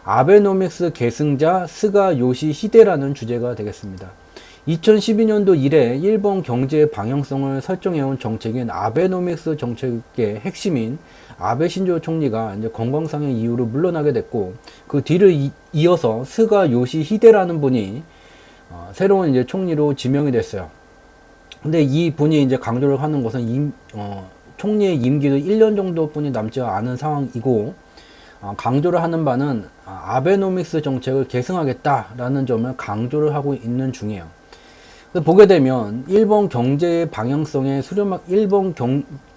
아베노믹스 계승자 스가 요시 히데라는 주제가 되겠습니다. 2012년도 이래 일본 경제의 방향성을 설정해온 정책인 아베노믹스 정책의 핵심인 아베 신조 총리가 이제 건강상의 이유로 물러나게 됐고, 그 뒤를 이어서 스가 요시 히데라는 분이 새로운 이제 총리로 지명이 됐어요. 근데 이 분이 이제 강조를 하는 것은 총리의 임기도 1년 정도뿐이 남지 않은 상황이고, 강조를 하는 바는 아베노믹스 정책을 계승하겠다라는 점을 강조를 하고 있는 중이에요. 보게 되면 일본 경제의 방향성에 일본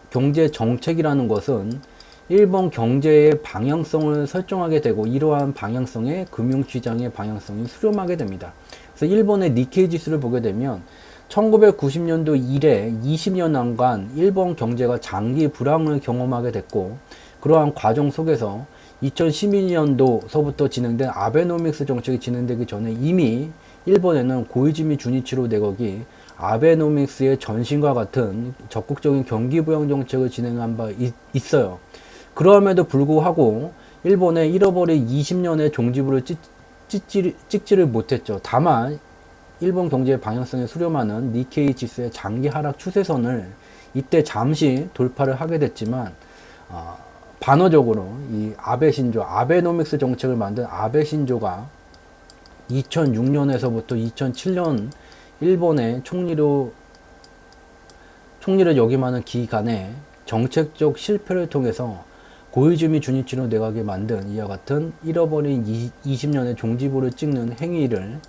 경제 정책이라는 것은 일본 경제의 방향성을 설정하게 되고, 이러한 방향성에 금융시장의 방향성이 수렴하게 됩니다. 그래서 일본의 니케이 지수를 보게 되면 1990년도 이래 20년간 일본 경제가 장기 불황을 경험하게 됐고, 그러한 과정 속에서 2012년도서부터 진행된 아베노믹스 정책이 진행되기 전에 이미 일본에는 고이즈미 주니치로 내각이 아베노믹스의 전신과 같은 적극적인 경기부양 정책을 진행한 바 있어요. 그럼에도 불구하고 일본의 잃어버린 20년의 종지부를 찍지를 못했죠. 다만 일본 경제의 방향성에 수렴하는 니케이 지수의 장기 하락 추세선을 이때 잠시 돌파를 하게 됐지만, 반어적으로 이 아베노믹스 정책을 만든 아베 신조가 2006년에서부터 2007년 일본의 총리를 역임하는 기간에 정책적 실패를 통해서 고이즈미 주니치로 내각이 만든 이와 같은 잃어버린 20년의 종지부를 찍는 행위를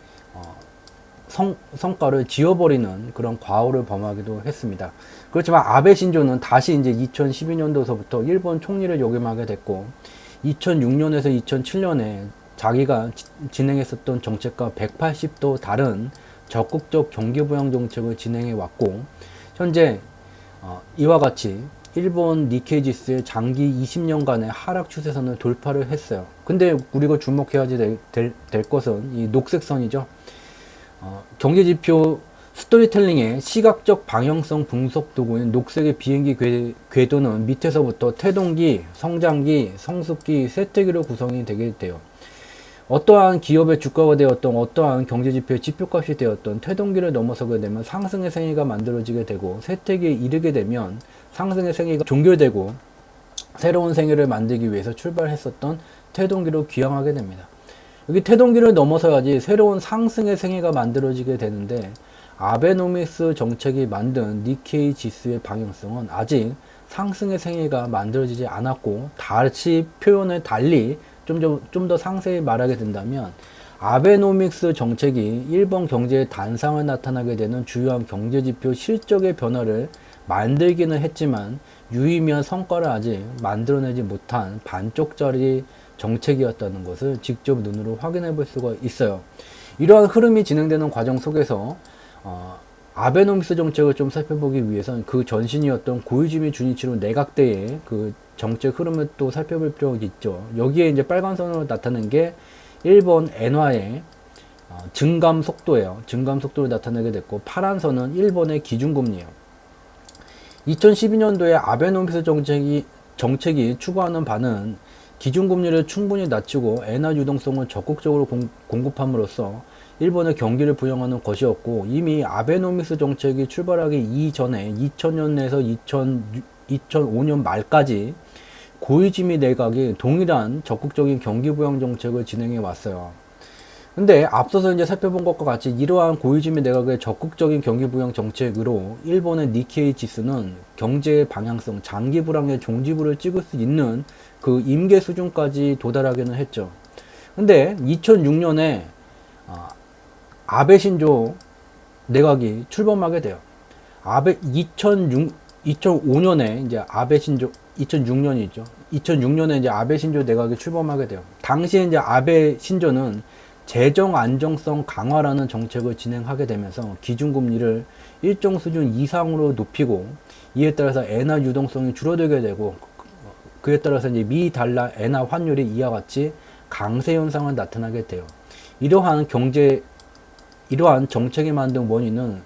성과를 지워버리는 그런 과오를 범하기도 했습니다. 그렇지만 아베 신조는 다시 이제 2012년도서부터 일본 총리를 역임하게 됐고, 2006년에서 2007년에 자기가 진행했었던 정책과 180도 다른 적극적 경기부양 정책을 진행해 왔고, 현재 이와 같이 일본 니케이 지수의 장기 20년간의 하락 추세선을 돌파를 했어요. 근데 우리가 주목해야 될 것은 이 녹색선이죠. 경제지표 스토리텔링의 시각적 방향성 분석 도구인 녹색의 비행기 궤도는 밑에서부터 태동기, 성장기, 성숙기, 쇠퇴기로 구성이 되게 돼요. 어떠한 기업의 주가가 되었던, 어떠한 경제지표의 지표값이 되었던, 태동기를 넘어서게 되면 상승의 생애가 만들어지게 되고, 쇠퇴기에 이르게 되면 상승의 생애가 종결되고 새로운 생애를 만들기 위해서 출발했었던 태동기로 귀향하게 됩니다. 여기 태동기를 넘어서야지 새로운 상승의 생애가 만들어지게 되는데, 아베노믹스 정책이 만든 니케이 지수의 방향성은 아직 상승의 생애가 만들어지지 않았고, 다시 표현을 달리 좀 더 상세히 말하게 된다면, 아베노믹스 정책이 일본 경제의 단상을 나타나게 되는 주요한 경제지표 실적의 변화를 만들기는 했지만 유의미한 성과를 아직 만들어내지 못한 반쪽짜리 정책이었다는 것을 직접 눈으로 확인해 볼 수가 있어요. 이러한 흐름이 진행되는 과정 속에서 아베노믹스 정책을 좀 살펴보기 위해서는 그 전신이었던 고이즈미 주니치로 내각 때의 그 정책 흐름을 또 살펴볼 필요가 있죠. 여기에 이제 빨간 선으로 나타낸 게 일본 엔화의 증감 속도예요. 증감 속도를 나타내게 됐고, 파란 선은 일본의 기준금리예요. 2012년도에 아베노믹스 정책이 추구하는 바는 기준금리를 충분히 낮추고 엔화 유동성을 적극적으로 공급함으로써 일본의 경기를 부양하는 것이었고, 이미 아베노믹스 정책이 출발하기 이전에 2000년에서 2005년 말까지 고이즈미 내각이 동일한 적극적인 경기 부양 정책을 진행해 왔어요. 근데 앞서서 이제 살펴본 것과 같이 이러한 고이즈미 내각의 적극적인 경기 부양 정책으로 일본의 니케이 지수는 경제의 방향성, 장기 불황의 종지부를 찍을 수 있는 그 임계 수준까지 도달하기는 했죠. 근데 2006년에 아베 신조 내각이 출범하게 돼요. 2005년에 이제 아베 신조, 2006년이죠. 2006년에 이제 아베 신조 내각이 출범하게 돼요. 당시에 이제 아베 신조는 재정 안정성 강화라는 정책을 진행하게 되면서 기준금리를 일정 수준 이상으로 높이고, 이에 따라서 엔화 유동성이 줄어들게 되고, 그에 따라서 이제 미 달러 엔화 환율이 이와 같이 강세 현상을 나타나게 돼요. 이러한 정책이 만든 원인은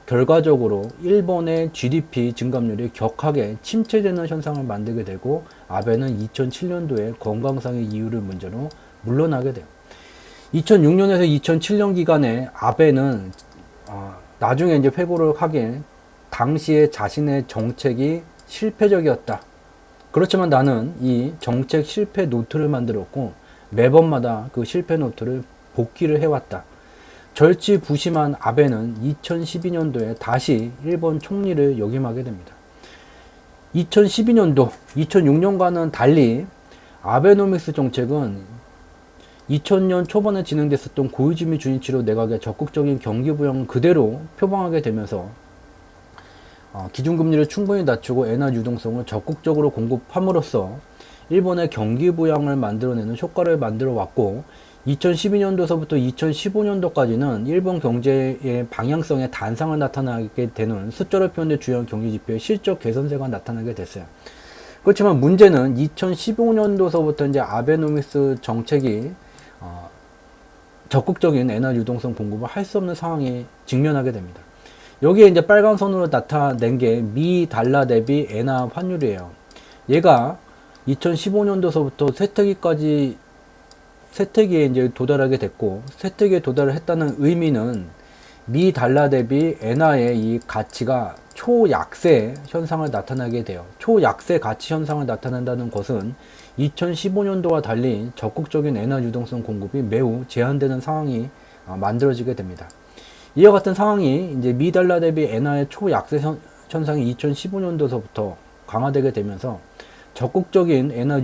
결과적으로 일본의 GDP 증감률이 격하게 침체되는 현상을 만들게 되고 아베는 2007년도에 건강상의 이유를 문제로 물러나게 돼요. 2006년에서 2007년 기간에 아베는 나중에 이제 회고를 하기에 당시에 자신의 정책이 실패적이었다. 그렇지만 나는 이 정책 실패 노트를 만들었고 매번마다 그 실패 노트를 복기를 해왔다. 절치부심한 아베는 2012년도에 다시 일본 총리를 역임하게 됩니다. 2012년도, 2006년과는 달리 아베노믹스 정책은 2000년 초반에 진행됐었던 고이즈미 주니치로 내각의 적극적인 경기 부양을 그대로 표방하게 되면서 기준금리를 충분히 낮추고 엔화 유동성을 적극적으로 공급함으로써 일본의 경기 부양을 만들어내는 효과를 만들어 왔고 2012년도서부터 2015년도까지는 일본 경제의 방향성에 단상을 나타나게 되는 숫자로 표현된 주요 경기 지표의 실적 개선세가 나타나게 됐어요. 그렇지만 문제는 2015년도서부터 이제 아베노믹스 정책이 적극적인 엔화 유동성 공급을 할 수 없는 상황에 직면하게 됩니다. 여기에 이제 빨간 선으로 나타낸 게 미 달러 대비 엔화 환율이에요. 얘가 2015년도서부터 쇠퇴기에 이제 도달하게 됐고, 쇠퇴기에 도달을 했다는 의미는 미 달러 대비 엔화의 이 가치가 초약세 현상을 나타나게 돼요. 초약세 가치 현상을 나타낸다는 것은 2015년도와 달리 적극적인 엔화 유동성 공급이 매우 제한되는 상황이 만들어지게 됩니다. 이와 같은 상황이 이제 미 달러 대비 엔화의 초약세 현상이 2015년도서부터 강화되게 되면서 적극적인 엔화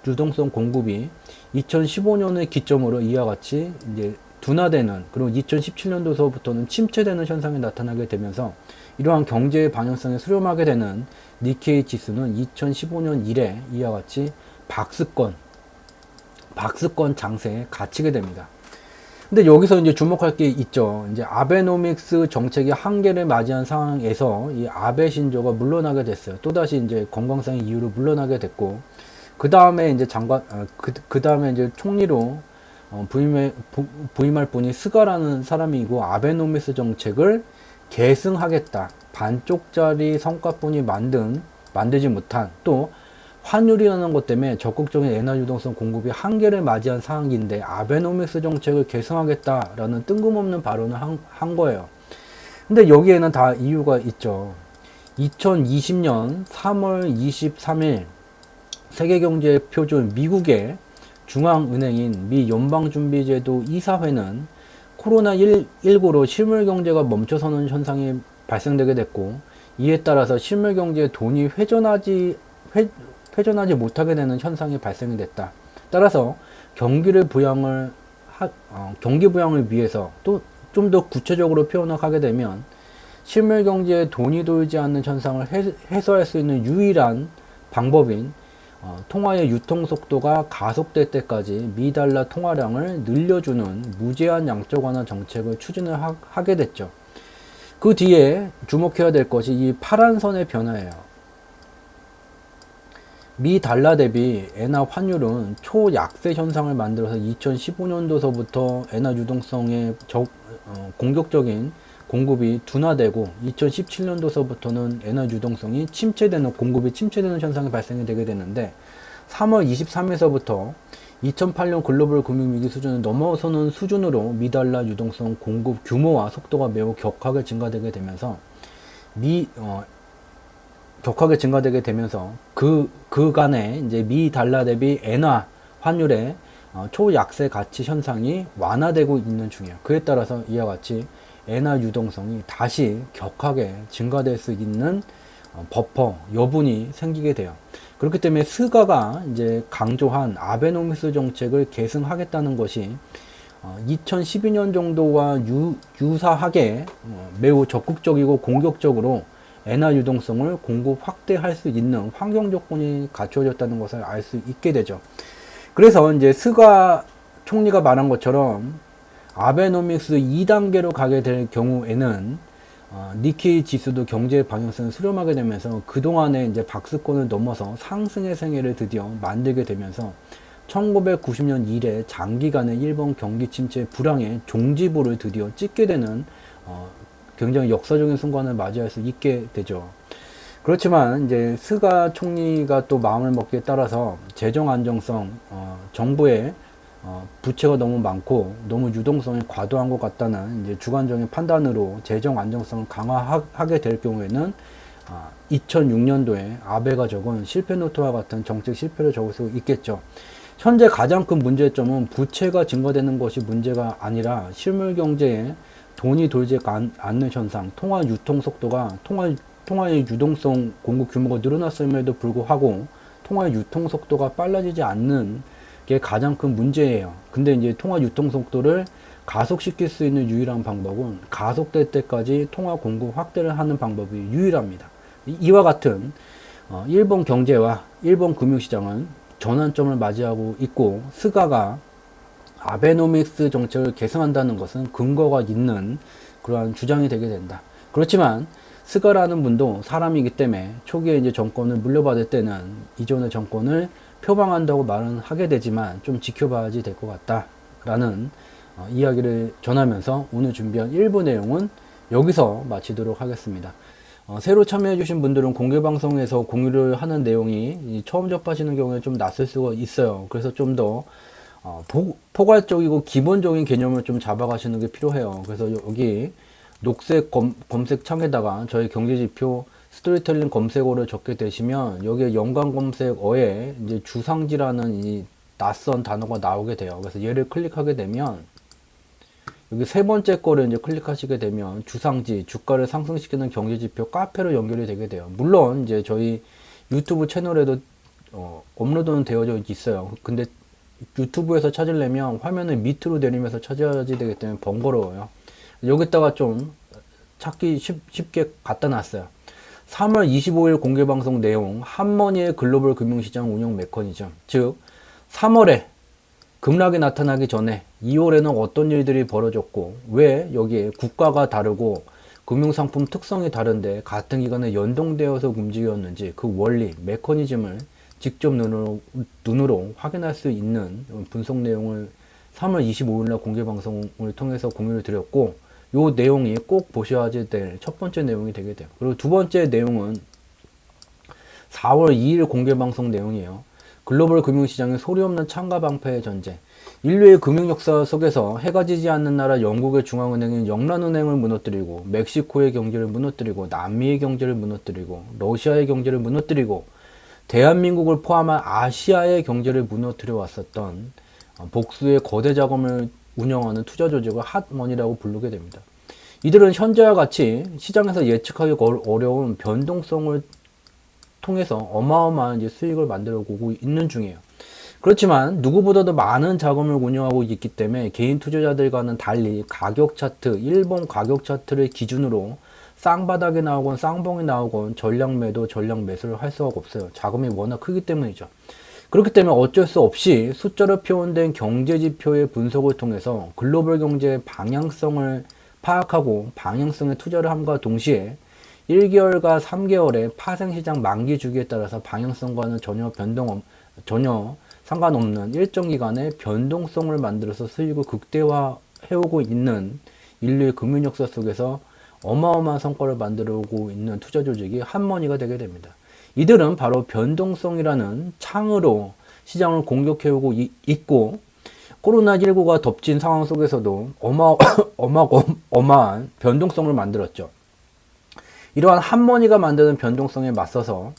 유동성 공급이 2015년을 기점으로 이와 같이 이제 둔화되는, 그리고 2017년도서부터는 침체되는 현상이 나타나게 되면서 이러한 경제의 방향성에 수렴하게 되는 니케이 지수는 2015년 이래 이와 같이 박스권 장세에 갇히게 됩니다. 근데 여기서 이제 주목할 게 있죠. 이제 아베노믹스 정책이 한계를 맞이한 상황에서 이 아베 신조가 물러나게 됐어요. 또다시 이제 건강상의 이유로 물러나게 됐고, 그 다음에 이제 그 다음에 이제 총리로 부임할 분이 스가라는 사람이고, 아베노믹스 정책을 계승하겠다. 반쪽짜리 성과뿐이 만들지 못한, 또 환율이라는 것 때문에 적극적인 엔화 유동성 공급이 한계를 맞이한 상황인데 아베노믹스 정책을 계승하겠다라는 뜬금없는 발언을 한 거예요. 근데 여기에는 다 이유가 있죠. 2020년 3월 23일 세계경제표준 미국의 중앙은행인 미 연방준비제도 이사회는 코로나19로 실물경제가 멈춰서는 현상이 발생되게 됐고, 이에 따라서 실물경제의 돈이 회전하지 못하게 되는 현상이 발생이 됐다. 따라서 경기 부양을 위해서, 또 좀 더 구체적으로 표현을 하게 되면 실물 경제에 돈이 돌지 않는 현상을 해소할 수 있는 유일한 방법인 통화의 유통 속도가 가속될 때까지 미달러 통화량을 늘려주는 무제한 양적 완화 정책을 추진을 하게 됐죠. 그 뒤에 주목해야 될 것이 이 파란 선의 변화예요. 미 달러 대비 엔화 환율은 초약세 현상을 만들어서 2015년도서부터 엔화 유동성의 공격적인 공급이 둔화되고 2017년도서부터는 엔화 유동성이 공급이 침체되는 현상이 발생이 되게 되는데, 3월 23일서부터 2008년 글로벌 금융위기 수준을 넘어서는 수준으로 미달러 유동성 공급 규모와 속도가 매우 격하게 증가되게 되면서 그간에 이제 미 달러 대비 엔화 환율의 초약세 가치 현상이 완화되고 있는 중이에요. 그에 따라서 이와 같이 엔화 유동성이 다시 격하게 증가될 수 있는 버퍼 여분이 생기게 돼요. 그렇기 때문에 스가가 이제 강조한 아베노믹스 정책을 계승하겠다는 것이 2012년 정도와 유사하게 매우 적극적이고 공격적으로 엔화 유동성을 공급 확대할 수 있는 환경 조건이 갖춰졌다는 것을 알 수 있게 되죠. 그래서 이제 스가 총리가 말한 것처럼 아베노믹스 2단계로 가게 될 경우에는 니케이 지수도 경제 방향성을 수렴하게 되면서 그동안에 이제 박스권을 넘어서 상승의 생애를 드디어 만들게 되면서 1990년 이래 장기간의 일본 경기 침체 불황의 종지부를 드디어 찍게 되는 굉장히 역사적인 순간을 맞이할 수 있게 되죠. 그렇지만 이제 스가 총리가 또 마음을 먹기에 따라서 재정 안정성, 정부의 부채가 너무 많고 너무 유동성이 과도한 것 같다는 이제 주관적인 판단으로 재정 안정성을 강화하게 될 경우에는 2006년도에 아베가 적은 실패 노트와 같은 정책 실패를 적을 수 있겠죠. 현재 가장 큰 문제점은 부채가 증가되는 것이 문제가 아니라 실물 경제에 돈이 돌지 않는 현상, 통화 유통 속도가 통화의 유동성 공급 규모가 늘어났음에도 불구하고 통화 유통 속도가 빨라지지 않는 게 가장 큰 문제예요. 근데 이제 통화 유통 속도를 가속시킬 수 있는 유일한 방법은 가속될 때까지 통화 공급 확대를 하는 방법이 유일합니다. 이와 같은 일본 경제와 일본 금융시장은 전환점을 맞이하고 있고, 스가가 아베노믹스 정책을 개선한다는 것은 근거가 있는 그러한 주장이 되게 된다. 그렇지만 스가라는 분도 사람이기 때문에 초기에 이제 정권을 물려받을 때는 이전의 정권을 표방한다고 말은 하게 되지만 좀 지켜봐야지 될 것 같다라는 이야기를 전하면서 오늘 준비한 1부 내용은 여기서 마치도록 하겠습니다. 새로 참여해주신 분들은 공개방송에서 공유를 하는 내용이 처음 접하시는 경우에 좀 낯설 수가 있어요. 그래서 좀 더 포괄적이고 기본적인 개념을 좀 잡아가시는 게 필요해요. 그래서 여기 녹색 검색 창에다가 저희 경제지표 스토리텔링 검색어를 적게 되시면 여기에 연관 검색어에 이제 주상지라는 이 낯선 단어가 나오게 돼요. 그래서 얘를 클릭하게 되면 여기 세 번째 거를 이제 클릭하시게 되면 주상지, 주가를 상승시키는 경제지표 카페로 연결이 되게 돼요. 물론 이제 저희 유튜브 채널에도 업로드는 되어져 있어요. 근데 유튜브에서 찾으려면 화면을 밑으로 내리면서 찾아야지 되기 때문에 번거로워요. 여기다가 좀 찾기 쉽게 갖다 놨어요. 3월 25일 공개방송 내용, 한머니의 글로벌 금융시장 운영 메커니즘. 즉 3월에 급락이 나타나기 전에 2월에는 어떤 일들이 벌어졌고, 왜 여기에 국가가 다르고 금융상품 특성이 다른데 같은 기간에 연동되어서 움직였는지 그 원리, 메커니즘을 직접 눈으로 확인할 수 있는 분석 내용을 3월 25일날 공개방송을 통해서 공유를 드렸고, 요 내용이 꼭 보셔야 될 첫 번째 내용이 되게 돼요. 그리고 두 번째 내용은 4월 2일 공개방송 내용이에요. 글로벌 금융시장의 소리 없는 창과 방패의 전쟁. 인류의 금융 역사 속에서 해가 지지 않는 나라 영국의 중앙은행인 영란은행을 무너뜨리고, 멕시코의 경제를 무너뜨리고, 남미의 경제를 무너뜨리고, 러시아의 경제를 무너뜨리고, 대한민국을 포함한 아시아의 경제를 무너뜨려 왔었던 복수의 거대 자금을 운영하는 투자 조직을 핫머니라고 부르게 됩니다. 이들은 현재와 같이 시장에서 예측하기 어려운 변동성을 통해서 어마어마한 이제 수익을 만들어 오고 있는 중이에요. 그렇지만 누구보다도 많은 자금을 운영하고 있기 때문에 개인 투자자들과는 달리 가격 차트, 일본 가격 차트를 기준으로 쌍바닥이 나오건 쌍봉이 나오건 전량 매도, 전량 매수를 할 수가 없어요. 자금이 워낙 크기 때문이죠. 그렇기 때문에 어쩔 수 없이 숫자로 표현된 경제지표의 분석을 통해서 글로벌 경제의 방향성을 파악하고 방향성에 투자를 함과 동시에 1개월과 3개월의 파생시장 만기 주기에 따라서 방향성과는 전혀 상관없는 일정 기간의 변동성을 만들어서 수익을 극대화해오고 있는 인류의 금융 역사 속에서 어마어마한 성과를 만들어오고 있는 투자 조직이 한머니가 되게 됩니다. 이들은 바로 변동성이라는 창으로 시장을 공격해오고 있고, 코로나19가 덮친 상황 속에서도 어마어마한 변동성을 만들었죠. 이러한 한머니가 만드는 변동성에 맞서서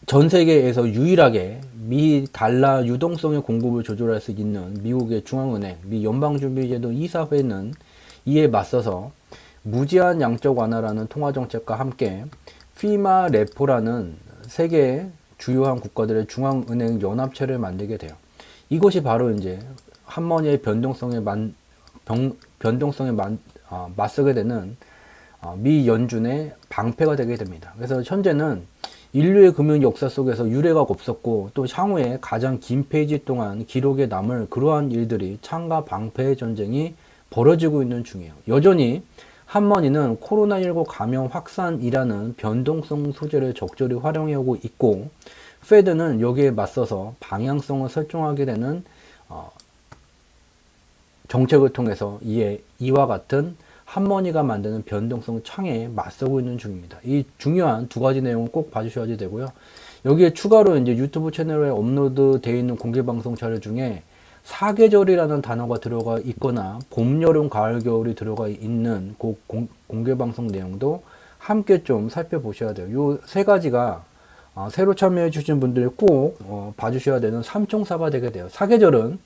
전 세계에서 유일하게 미 달러 유동성의 공급을 조절할 수 있는 미국의 중앙은행, 미 연방준비제도 이사회는 이에 맞서서 무제한 양적 완화라는 통화정책과 함께 피마 레포라는 세계 주요한 국가들의 중앙은행 연합체를 만들게 돼요. 이것이 바로 이제 한머니의 변동성에 맞서게 되는 미 연준의 방패가 되게 됩니다. 그래서 현재는 인류의 금융 역사 속에서 유례가 없었고, 또 향후에 가장 긴 페이지 동안 기록에 남을 그러한 일들이 창과 방패의 전쟁이 벌어지고 있는 중이에요. 여전히 한머니는 코로나19 감염 확산이라는 변동성 소재를 적절히 활용해오고 있고, 페드는 여기에 맞서서 방향성을 설정하게 되는 정책을 통해서 이와 같은 한머니가 만드는 변동성 창에 맞서고 있는 중입니다. 이 중요한 두 가지 내용은 꼭 봐주셔야 되고요. 여기에 추가로 이제 유튜브 채널에 업로드 되어 있는 공개 방송 자료 중에 사계절이라는 단어가 들어가 있거나 봄, 여름, 가을, 겨울이 들어가 있는 그 공개 방송 내용도 함께 좀 살펴보셔야 돼요. 요 세 가지가 새로 참여해 주신 분들이 꼭 봐주셔야 되는 삼총사가 되게 돼요. 사계절은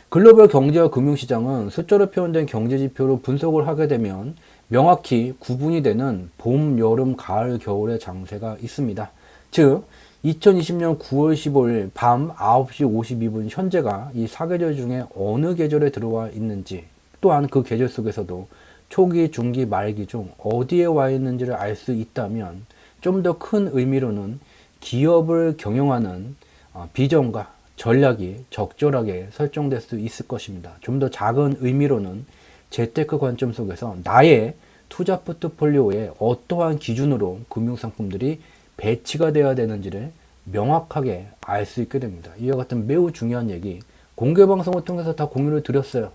글로벌 경제와 금융시장은 숫자로 표현된 경제지표로 분석을 하게 되면 명확히 구분이 되는 봄, 여름, 가을, 겨울의 장세가 있습니다. 즉 2020년 9월 15일 밤 9시 52분 현재가 이 사계절 중에 어느 계절에 들어와 있는지, 또한 그 계절 속에서도 초기, 중기, 말기 중 어디에 와 있는지를 알 수 있다면 좀 더 큰 의미로는 기업을 경영하는 비전과 전략이 적절하게 설정될 수 있을 것입니다. 좀 더 작은 의미로는 재테크 관점 속에서 나의 투자 포트폴리오에 어떠한 기준으로 금융상품들이 배치가 되어야 되는지를 명확하게 알 수 있게 됩니다. 이와 같은 매우 중요한 얘기 공개 방송을 통해서 다 공유를 드렸어요.